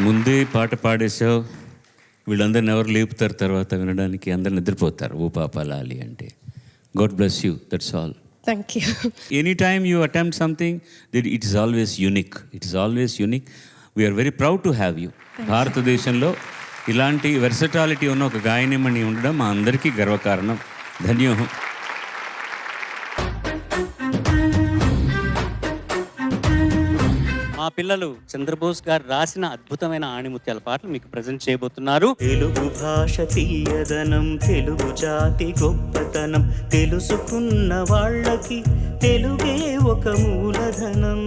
ముందే పాట పాడేసావు, వీళ్ళందరిని ఎవరు లేపుతారు తర్వాత వినడానికి? అందరు నిద్రపోతారు ఓ పాప లాలి అంటే. God bless you, that's all. Thank you. Anytime you attempt something, that it is always unique. It is always unique. We are very proud to have you. భారతదేశంలో ఇలాంటి వెర్సటాలిటీ ఉన్న ఒక గాయనిమణి ఉండడం మా అందరికీ గర్వకారణం. ధన్యం. మా పిల్లలు చంద్రబోస్ గారు రాసిన అద్భుతమైన ఆణిముత్యాల పాటలు మీకు ప్రజెంట్ చేయబోతున్నారు. తెలుగు భాష తీయదనం, తెలుగు జాతి గొప్పతనం, తెలుసుకున్న వాళ్ళకి తెలుగే ఒక మూలధనం.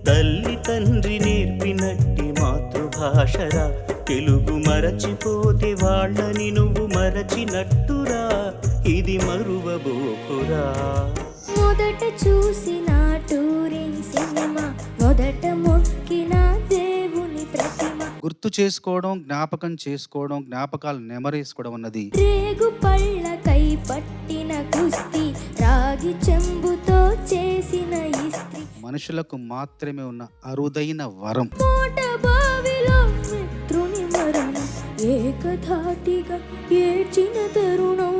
తల్లి తండ్రి నేర్పినట్టి మాతృభాషరా, తెలుగు మరచిపోతే వాళ్ళని నువ్వు మరచినట్టురా, ఇది మరువబోకురా. మొదట చూసిన టూరింగ్ సినిమా, మొదట మొక్కిన దేవుని ప్రతిమ, గుర్తు చేసుకోవడం, జ్ఞాపకం చేసుకోవడం, జ్ఞాపకాలు నెమరేసుకోవడం అన్నది రేగు పళ్ళకై పట్టిన కుస్తీ, రాగి చెంబుతో చేసిన ఇస్త్రీ, మనుషులకు మాత్రమే ఉన్న అరుదైన వరం. మోట బావిలో మిత్రుని మరణం, ఏకధాటిగా ఏడ్చిన తరుణం.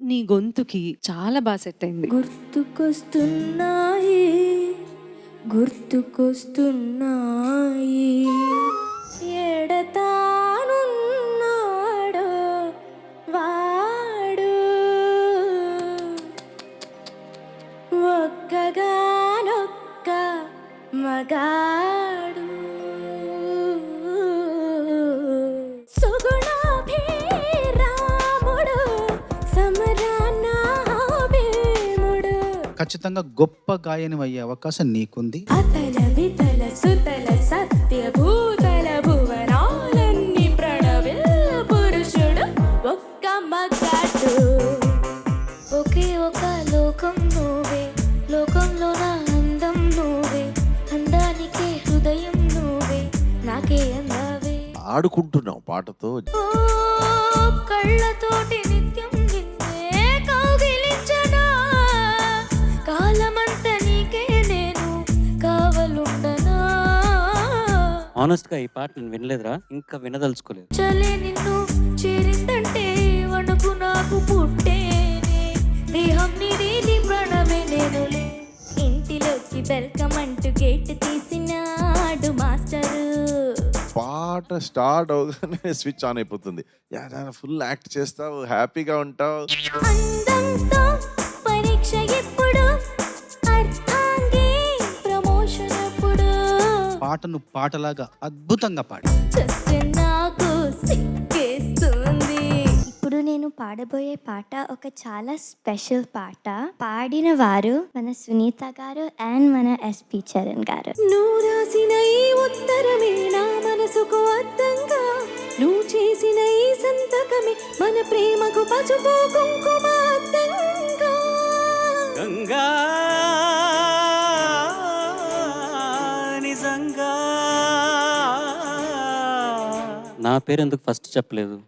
నీ గొంతుకి చాలా బాగా సెట్ అయింది. గుర్తుకొస్తున్నాయి, గుర్తుకొస్తున్నాయి, ఎడతానున్నాడు వాడు, ఒక్కగానొక్క మగాడు. సుగుణాభిరాముడు, సమరాన భీముడు, ఖచ్చితంగా గొప్ప గాయని అయ్యే అవకాశం నీకుంది. అతల వితల సుతల సత్య భూతల భువనాలన్నీ ప్రణవిల్ల పురుషుడు ఒక్క మగాడు. ఒకే ఒక లోకం నువ్వే, లోకంలో నా అందం నువ్వే, అందానికే హృదయం నువ్వే, నాకే అందవే. ఆడుకుంటున్నాం పాటతో. ఓ కళ్ళతోటి నిత్యం నిన్నే కౌగిలించనా, కాలమంత నీకే నేను కావలుండనా. ఆనెస్ట్ గా ఈ పాట నేను వినలేదురా, ఇంకా వినదలుచుకోలేదు. చలే నిన్ను చేరిందంటే వణుకు నాకు పుట్టేనే, దేహం నీది నీ ప్రాణమే నేనులే. ఇంటిలోకి వెల్కమ్ అంటూ గేట్ తీసినాడు మాస్టరు, పాట స్టార్ట్ అవగానే స్విచ్ ఆన్ అయిపోతుంది. ఫుల్ యాక్ట్ చేస్తావు, హ్యాపీగా ఉంటావు. అందంతో పరీక్ష ఎప్పుడు, అర్థాంగి ప్రమోషన్ ఎప్పుడు, పాటను పాటలాగా అద్భుతంగా పాడి జస్ట్ నాకు సిగ్గేస్తుంది. ఇప్పుడు నేను పాడబోయే పాట ఒక చాలా స్పెషల్ పాట. పాడిన వారు మన సునీత గారు అండ్ మన ఎస్పి చరణ్ గారు. నువ్వు రాసిన ఈ ఉత్తరమే నా మనసుకు అర్థంగా, నువ్వు చేసిన ఈ సంతకమే మన ప్రేమకు పసుపు కుంకుమ అర్థంగా. గంగా నిజంగా నా పేరు ఎందుకు ఫస్ట్ చెప్పలేదు?